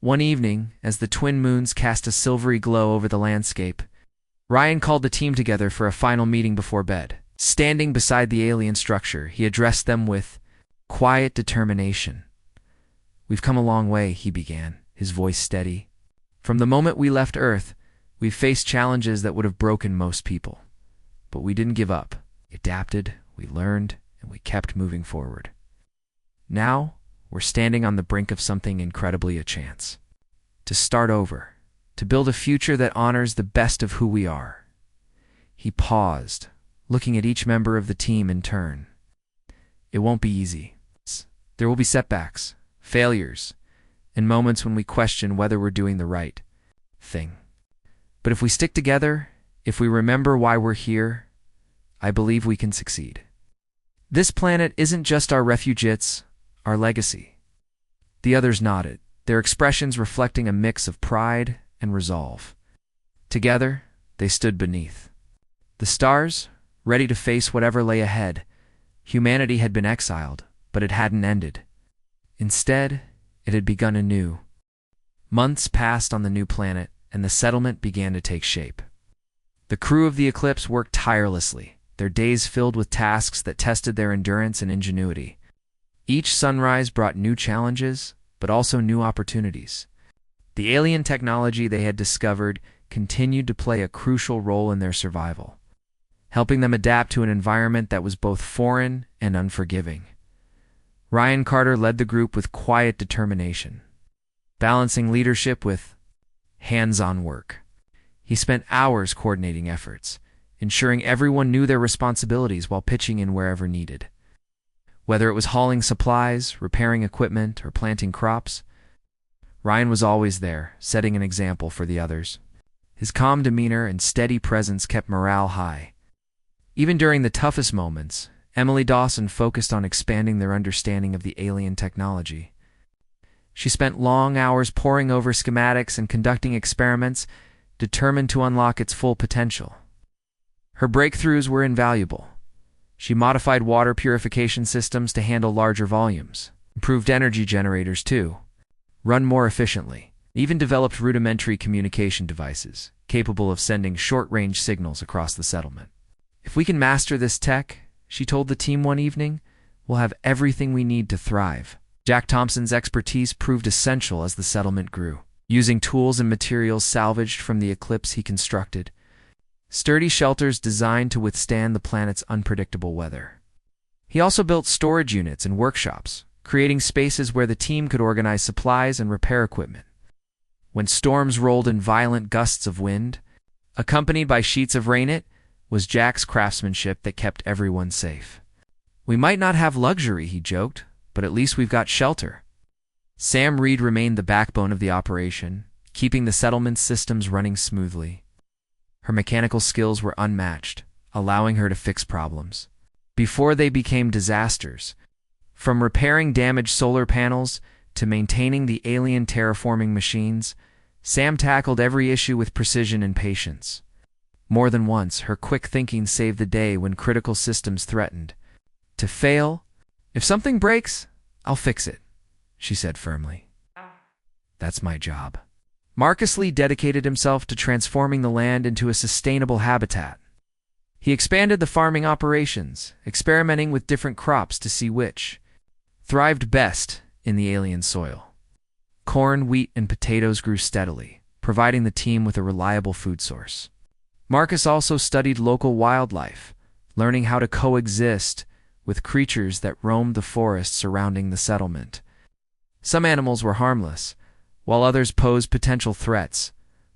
One evening, as the twin moons cast a silvery glow over the landscape, Ryan called the team together for a final meeting before bed. Standing beside the alien structure, he addressed them with quiet determination. "We've come a long way," he began, his voice steady. "From the moment we left Earth, we've faced challenges that would have broken most people. But we didn't give up. We adapted, we learned, and we kept moving forward. Now, we're standing on the brink of something incredibly a chance. To start over, to build a future that honors the best of who we are." He paused, looking at each member of the team in turn. "It won't be easy. There will be setbacks, failures, and moments when we question whether we're doing the right thing. But if we stick together, if we remember why we're here, I believe we can succeed. This planet isn't just our refuge, it's our legacy. The others nodded, their expressions reflecting a mix of pride and resolve. Together, they stood beneath the stars, ready to face whatever lay ahead. Humanity had been exiled, but it hadn't ended. Instead, it had begun anew. Months passed on the new planet, and the settlement began to take shape. The crew of the Eclipse worked tirelessly, their days filled with tasks that tested their endurance and ingenuity. Each sunrise brought new challenges, but also new opportunities. The alien technology they had discovered continued to play a crucial role in their survival, helping them adapt to an environment that was both foreign and unforgiving. Ryan Carter led the group with quiet determination, balancing leadership with hands-on work. He spent hours coordinating efforts, ensuring everyone knew their responsibilities while pitching in wherever needed. Whether it was hauling supplies, repairing equipment, or planting crops, Ryan was always there, setting an example for the others. His calm demeanor and steady presence kept morale high. Even during the toughest moments, Emily Dawson focused on expanding their understanding of the alien technology. She spent long hours poring over schematics and conducting experiments, determined to unlock its full potential. Her breakthroughs were invaluable. She modified water purification systems to handle larger volumes, improved energy generators to run more efficiently, even developed rudimentary communication devices capable of sending short-range signals across the settlement. "If we can master this tech," she told the team one evening, "we'll have everything we need to thrive." Jack Thompson's expertise proved essential as the settlement grew. Using tools and materials salvaged from the Eclipse, he constructed sturdy shelters designed to withstand the planet's unpredictable weather. He also built storage units and workshops, creating spaces where the team could organize supplies and repair equipment. When storms rolled in violent gusts of wind, accompanied by sheets of rain, it was Jack's craftsmanship that kept everyone safe. "We might not have luxury," he joked, "but at least we've got shelter." Sam Reed remained the backbone of the operation, keeping the settlement's systems running smoothly. Her mechanical skills were unmatched, allowing her to fix problems before they became disasters. From repairing damaged solar panels to maintaining the alien terraforming machines, Sam tackled every issue with precision and patience. More than once, her quick thinking saved the day when critical systems threatened to fail. "If something breaks, I'll fix it," she said firmly. "That's my job." Marcus Lee dedicated himself to transforming the land into a sustainable habitat. He expanded the farming operations, experimenting with different crops to see which thrived best in the alien soil. Corn, wheat, and potatoes grew steadily, providing the team with a reliable food source. Marcus also studied local wildlife, learning how to coexist with creatures that roamed the forests surrounding the settlement. Some animals were harmless, while others posed potential threats,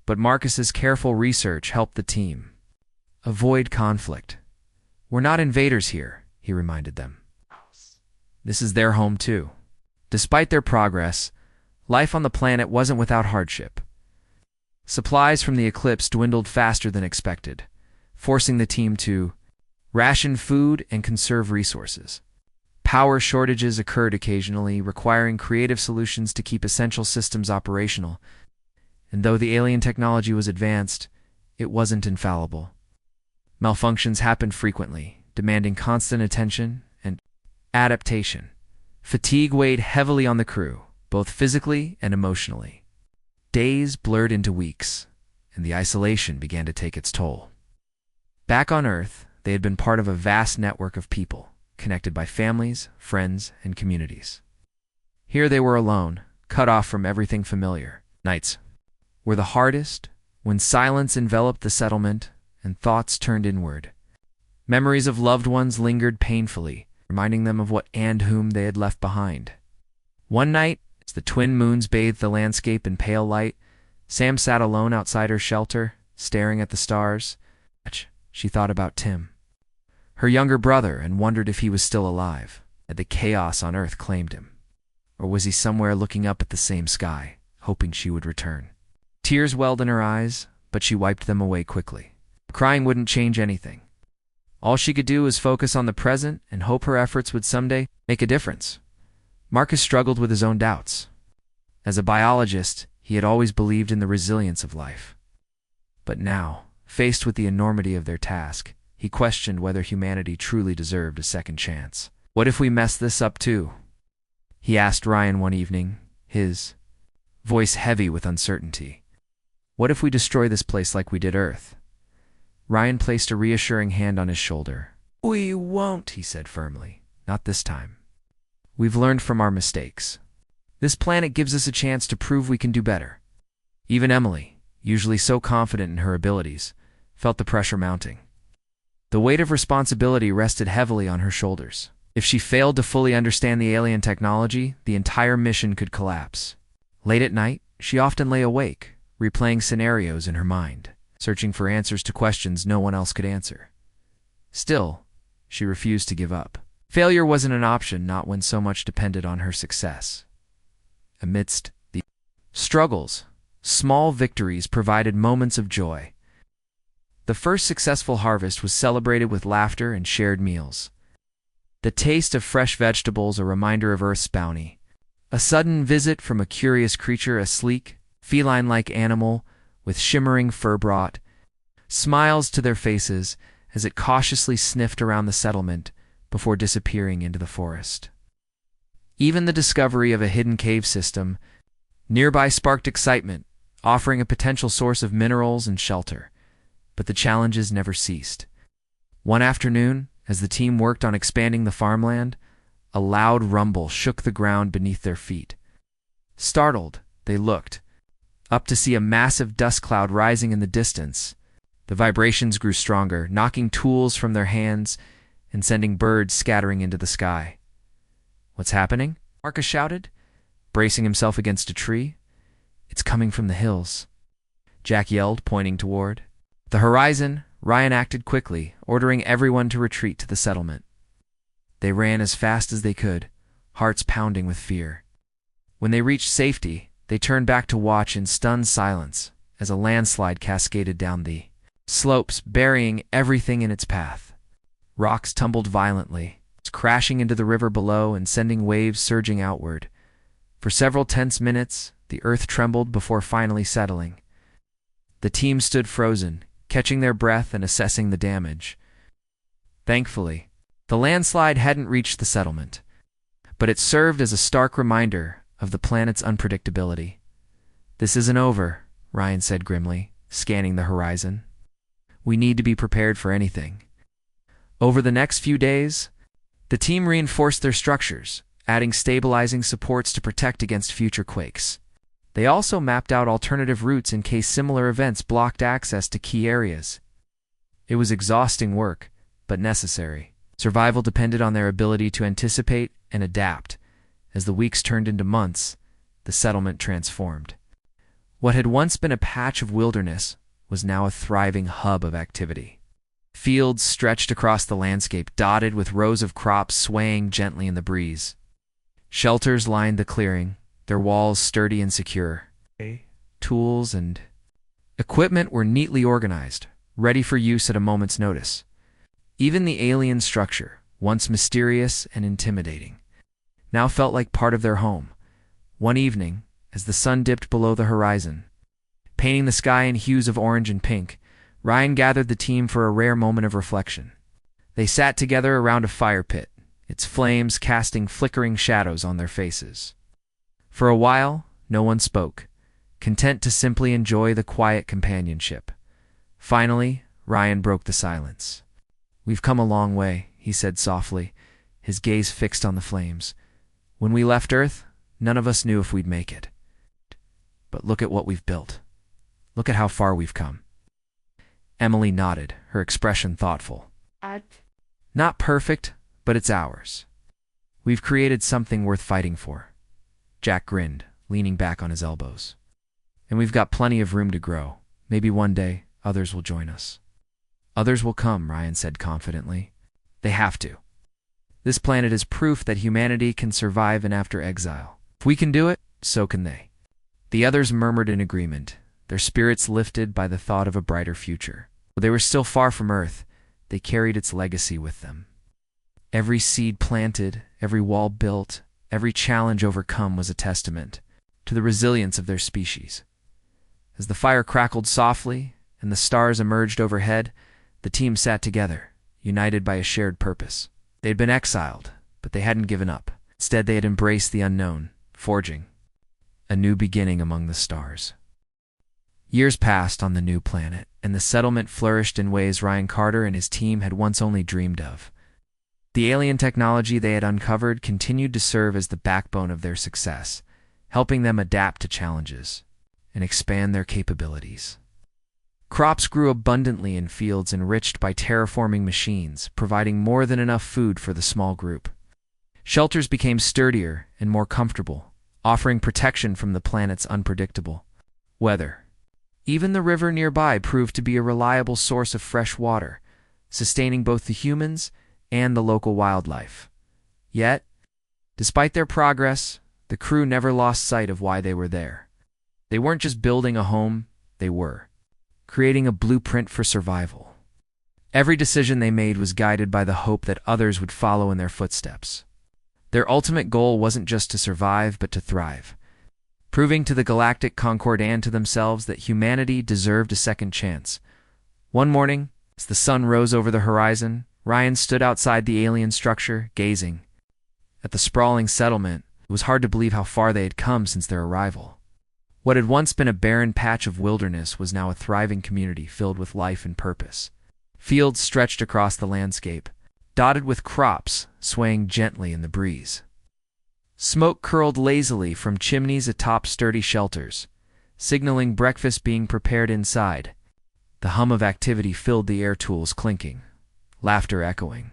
but Marcus's careful research helped the team avoid conflict. "We're not invaders here," he reminded them. "This is their home too." Despite their progress, life on the planet wasn't without hardship. Supplies from the Eclipse dwindled faster than expected, forcing the team to ration food and conserve resources. Power shortages occurred occasionally, requiring creative solutions to keep essential systems operational. And though the alien technology was advanced, it wasn't infallible. Malfunctions happened frequently, demanding constant attention and adaptation. Fatigue weighed heavily on the crew, both physically and emotionally. Days blurred into weeks, and the isolation began to take its toll. Back on Earth, they had been part of a vast network of people, connected by families, friends, and communities. Here they were alone, cut off from everything familiar. Nights were the hardest, when silence enveloped the settlement and thoughts turned inward. Memories of loved ones lingered painfully, reminding them of what and whom they had left behind. One night, as the twin moons bathed the landscape in pale light, Sam sat alone outside her shelter, staring at the stars. She thought about Tim, her younger brother, and wondered if he was still alive. Had the chaos on Earth claimed him? Or was he somewhere looking up at the same sky, hoping she would return? Tears welled in her eyes, but she wiped them away quickly. Crying wouldn't change anything. All she could do was focus on the present and hope her efforts would someday make a difference. Marcus struggled with his own doubts. As a biologist, he had always believed in the resilience of life. But now, faced with the enormity of their task, he questioned whether humanity truly deserved a second chance. "What if we mess this up too?" he asked Ryan one evening, his voice heavy with uncertainty. "What if we destroy this place like we did Earth?" Ryan placed a reassuring hand on his shoulder. "We won't," he said firmly. "Not this time. We've learned from our mistakes. This planet gives us a chance to prove we can do better." Even Emily, usually so confident in her abilities, felt the pressure mounting. The weight of responsibility rested heavily on her shoulders. If she failed to fully understand the alien technology, the entire mission could collapse. Late at night, she often lay awake, replaying scenarios in her mind, searching for answers to questions no one else could answer. Still, she refused to give up. Failure wasn't an option, not when so much depended on her success. Amidst the struggles, small victories provided moments of joy. The first successful harvest was celebrated with laughter and shared meals. The taste of fresh vegetables, a reminder of Earth's bounty. A sudden visit from a curious creature, a sleek, feline-like animal with shimmering fur brought smiles to their faces as it cautiously sniffed around the settlement before disappearing into the forest. Even the discovery of a hidden cave system nearby sparked excitement, offering a potential source of minerals and shelter. But the challenges never ceased. One afternoon, as the team worked on expanding the farmland, a loud rumble shook the ground beneath their feet. Startled, they looked up to see a massive dust cloud rising in the distance. The vibrations grew stronger, knocking tools from their hands and sending birds scattering into the sky. "What's happening?" Marcus shouted, bracing himself against a tree. "It's coming from the hills," Jack yelled, pointing toward the horizon. Ryan acted quickly, ordering everyone to retreat to the settlement. They ran as fast as they could, hearts pounding with fear. When they reached safety, they turned back to watch in stunned silence as a landslide cascaded down the slopes, burying everything in its path. Rocks tumbled violently, crashing into the river below and sending waves surging outward. For several tense minutes, the earth trembled before finally settling. The team stood frozen, catching their breath and assessing the damage. Thankfully, the landslide hadn't reached the settlement, but it served as a stark reminder of the planet's unpredictability. "This isn't over," Ryan said grimly, scanning the horizon. "We need to be prepared for anything." Over the next few days, the team reinforced their structures, adding stabilizing supports to protect against future quakes. They also mapped out alternative routes in case similar events blocked access to key areas. It was exhausting work, but necessary. Survival depended on their ability to anticipate and adapt. As the weeks turned into months, the settlement transformed. What had once been a patch of wilderness was now a thriving hub of activity. Fields stretched across the landscape, dotted with rows of crops swaying gently in the breeze. Shelters lined the clearing, their walls sturdy and secure. Tools and equipment were neatly organized, ready for use at a moment's notice. Even the alien structure, once mysterious and intimidating, now felt like part of their home. One evening, as the sun dipped below the horizon, painting the sky in hues of orange and pink, Ryan gathered the team for a rare moment of reflection. They sat together around a fire pit, its flames casting flickering shadows on their faces. For a while, no one spoke, content to simply enjoy the quiet companionship. Finally, Ryan broke the silence. "We've come a long way," he said softly, his gaze fixed on the flames. "When we left Earth, none of us knew if we'd make it. But look at what we've built. Look at how far we've come." Emily nodded, her expression thoughtful. "Not perfect, but it's ours. We've created something worth fighting for." Jack grinned, leaning back on his elbows. "And we've got plenty of room to grow. Maybe one day, others will join us." "Others will come," Ryan said confidently. "They have to. This planet is proof that humanity can survive in after exile. If we can do it, so can they." The others murmured in agreement, their spirits lifted by the thought of a brighter future. Though they were still far from Earth, they carried its legacy with them. Every seed planted, every wall built, every challenge overcome was a testament to the resilience of their species. As the fire crackled softly and the stars emerged overhead, the team sat together, united by a shared purpose. They had been exiled, but they hadn't given up. Instead, they had embraced the unknown, forging a new beginning among the stars. Years passed on the new planet, and the settlement flourished in ways Ryan Carter and his team had once only dreamed of. The alien technology they had uncovered continued to serve as the backbone of their success, helping them adapt to challenges and expand their capabilities. Crops grew abundantly in fields enriched by terraforming machines, providing more than enough food for the small group. Shelters became sturdier and more comfortable, offering protection from the planet's unpredictable weather. Even the river nearby proved to be a reliable source of fresh water, sustaining both the humans and the local wildlife. Yet, despite their progress, the crew never lost sight of why they were there. They weren't just building a home, they were creating a blueprint for survival. Every decision they made was guided by the hope that others would follow in their footsteps. Their ultimate goal wasn't just to survive, but to thrive, proving to the Galactic Concord and to themselves that humanity deserved a second chance. One morning, as the sun rose over the horizon, Ryan stood outside the alien structure, gazing at the sprawling settlement. It was hard to believe how far they had come since their arrival. What had once been a barren patch of wilderness was now a thriving community filled with life and purpose. Fields stretched across the landscape, dotted with crops swaying gently in the breeze. Smoke curled lazily from chimneys atop sturdy shelters, signaling breakfast being prepared inside. The hum of activity filled the air, tools clinking, laughter echoing,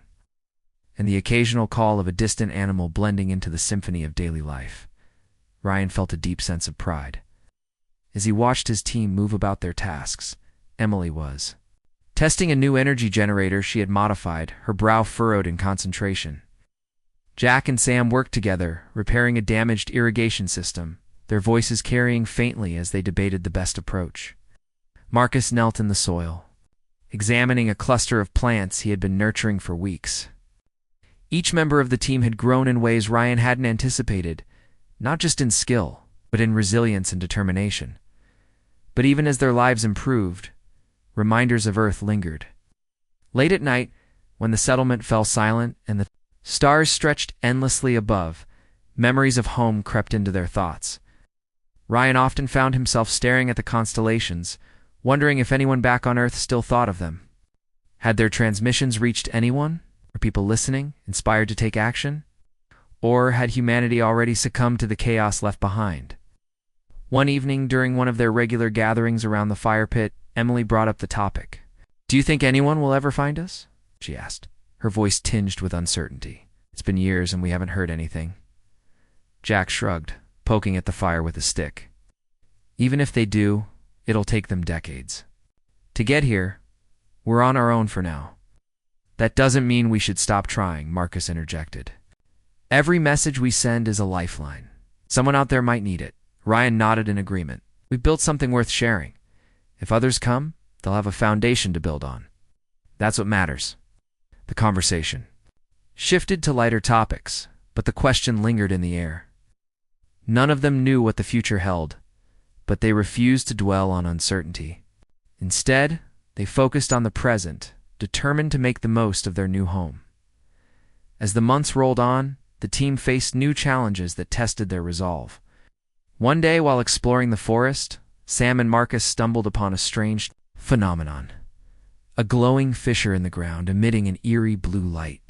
and the occasional call of a distant animal blending into the symphony of daily life. Ryan felt a deep sense of pride. As he watched his team move about their tasks, Emily was testing a new energy generator she had modified, her brow furrowed in concentration. Jack and Sam worked together, repairing a damaged irrigation system, their voices carrying faintly as they debated the best approach. Marcus knelt in the soil, examining a cluster of plants he had been nurturing for weeks. Each member of the team had grown in ways Ryan hadn't anticipated, not just in skill, but in resilience and determination. But even as their lives improved, reminders of Earth lingered. Late at night, when the settlement fell silent and the stars stretched endlessly above, memories of home crept into their thoughts. Ryan often found himself staring at the constellations, wondering if anyone back on Earth still thought of them. Had their transmissions reached anyone? Were people listening, inspired to take action? Or had humanity already succumbed to the chaos left behind? One evening, during one of their regular gatherings around the fire pit, Emily brought up the topic. "Do you think anyone will ever find us?" she asked, her voice tinged with uncertainty. "It's been years and we haven't heard anything." Jack shrugged, poking at the fire with a stick. "Even if they do, it'll take them decades. To get here, we're on our own for now." "That doesn't mean we should stop trying," Marcus interjected. "Every message we send is a lifeline. Someone out there might need it." Ryan nodded in agreement. "We've built something worth sharing. If others come, they'll have a foundation to build on. That's what matters." The conversation shifted to lighter topics, but the question lingered in the air. None of them knew what the future held, but they refused to dwell on uncertainty. Instead, they focused on the present, determined to make the most of their new home. As the months rolled on, the team faced new challenges that tested their resolve. One day, while exploring the forest, Sam and Marcus stumbled upon a strange phenomenon. A glowing fissure in the ground, emitting an eerie blue light.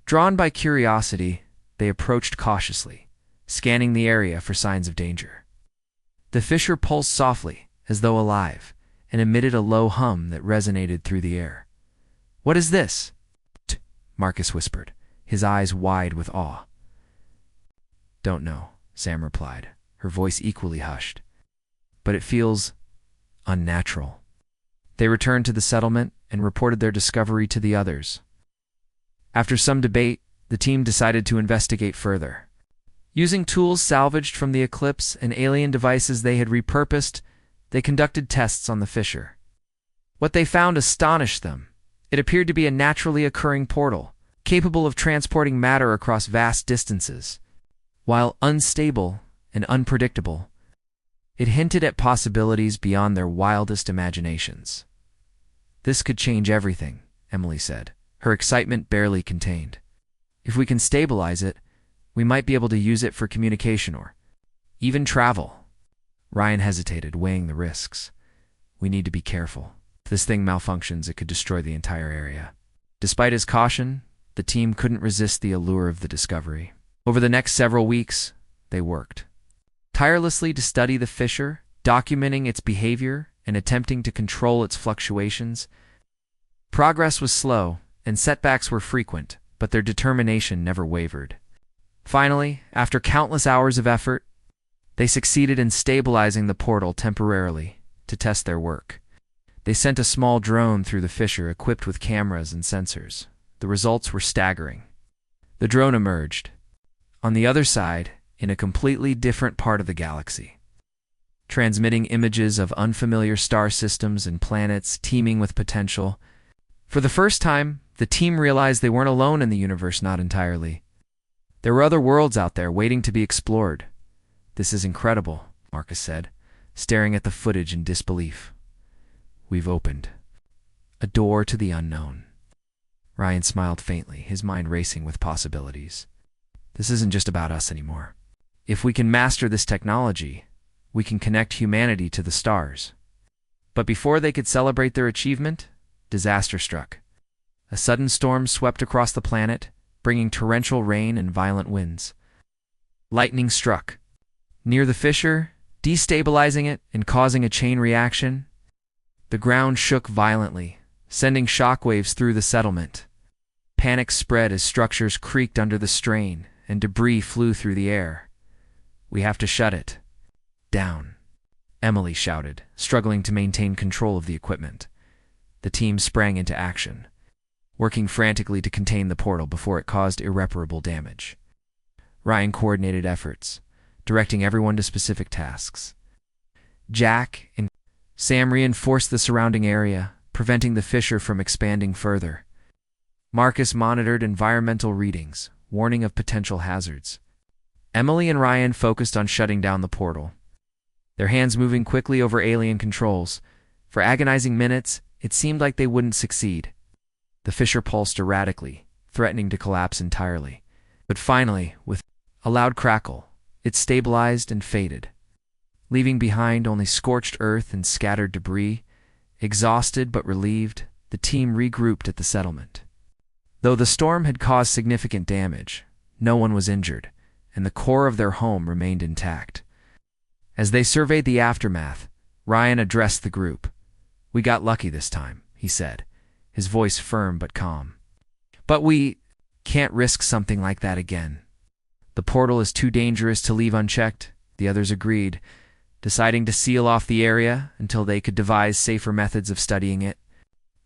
Drawn by curiosity, they approached cautiously, scanning the area for signs of danger. The fissure pulsed softly, as though alive, and emitted a low hum that resonated through the air. "What is this?" Marcus whispered, his eyes wide with awe. "Don't know," Sam replied, her voice equally hushed. "But it feels unnatural." They returned to the settlement and reported their discovery to the others. After some debate, the team decided to investigate further. Using tools salvaged from the eclipse and alien devices they had repurposed, they conducted tests on the fissure. What they found astonished them. It appeared to be a naturally occurring portal, capable of transporting matter across vast distances. While unstable, and unpredictable. It hinted at possibilities beyond their wildest imaginations. "This could change everything," Emily said, her excitement barely contained. "If we can stabilize it, we might be able to use it for communication or even travel." Ryan hesitated, weighing the risks. "We need to be careful. If this thing malfunctions, it could destroy the entire area." Despite his caution, the team couldn't resist the allure of the discovery. Over the next several weeks, they worked tirelessly to study the fissure, documenting its behavior and attempting to control its fluctuations. Progress was slow, and setbacks were frequent, but their determination never wavered. Finally, after countless hours of effort, they succeeded in stabilizing the portal temporarily to test their work. They sent a small drone through the fissure equipped with cameras and sensors. The results were staggering. The drone emerged on the other side, in a completely different part of the galaxy, transmitting images of unfamiliar star systems and planets teeming with potential. For the first time, the team realized they weren't alone in the universe, not entirely. There were other worlds out there waiting to be explored. "This is incredible," Marcus said, staring at the footage in disbelief. "We've opened a door to the unknown." Ryan smiled faintly, his mind racing with possibilities. "This isn't just about us anymore. If we can master this technology, we can connect humanity to the stars." But before they could celebrate their achievement, disaster struck. A sudden storm swept across the planet, bringing torrential rain and violent winds. Lightning struck near the fissure, destabilizing it and causing a chain reaction. The ground shook violently, sending shockwaves through the settlement. Panic spread as structures creaked under the strain, and debris flew through the air. "We have to shut it down," Emily shouted, struggling to maintain control of the equipment. The team sprang into action, working frantically to contain the portal before it caused irreparable damage. Ryan coordinated efforts, directing everyone to specific tasks. Jack and Sam reinforced the surrounding area, preventing the fissure from expanding further. Marcus monitored environmental readings, warning of potential hazards. Emily and Ryan focused on shutting down the portal, their hands moving quickly over alien controls. For agonizing minutes, it seemed like they wouldn't succeed. The fissure pulsed erratically, threatening to collapse entirely. But finally, with a loud crackle, it stabilized and faded, leaving behind only scorched earth and scattered debris. Exhausted but relieved, the team regrouped at the settlement. Though the storm had caused significant damage, no one was injured, and the core of their home remained intact. As they surveyed the aftermath, Ryan addressed the group. "We got lucky this time," he said, his voice firm but calm. "But we can't risk something like that again. The portal is too dangerous to leave unchecked," the others agreed, deciding to seal off the area until they could devise safer methods of studying it.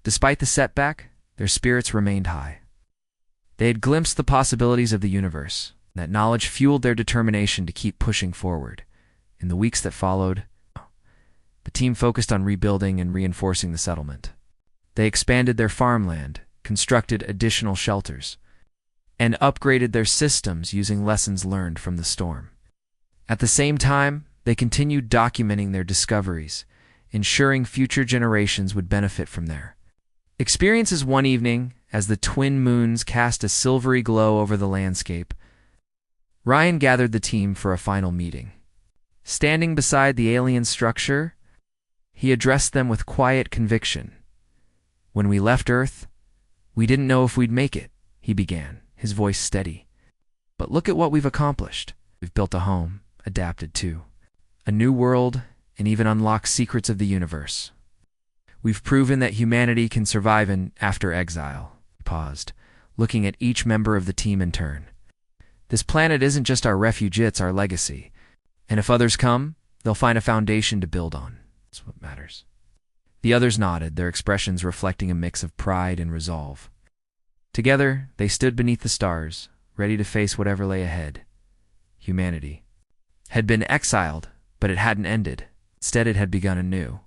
Despite the setback, their spirits remained high. They had glimpsed the possibilities of the universe. That knowledge fueled their determination to keep pushing forward. In the weeks that followed, the team focused on rebuilding and reinforcing the settlement. They expanded their farmland, constructed additional shelters, and upgraded their systems using lessons learned from the storm. At the same time, they continued documenting their discoveries, ensuring future generations would benefit from their experiences. One evening, as the twin moons cast a silvery glow over the landscape, Ryan gathered the team for a final meeting. Standing beside the alien structure, he addressed them with quiet conviction. "When we left Earth, we didn't know if we'd make it," he began, his voice steady. "But look at what we've accomplished. We've built a home, adapted to a new world, and even unlocked secrets of the universe. We've proven that humanity can survive after exile." He paused, looking at each member of the team in turn. "This planet isn't just our refuge, it's our legacy. And if others come, they'll find a foundation to build on. That's what matters." The others nodded, their expressions reflecting a mix of pride and resolve. Together, they stood beneath the stars, ready to face whatever lay ahead. Humanity had been exiled, but it hadn't ended. Instead, it had begun anew.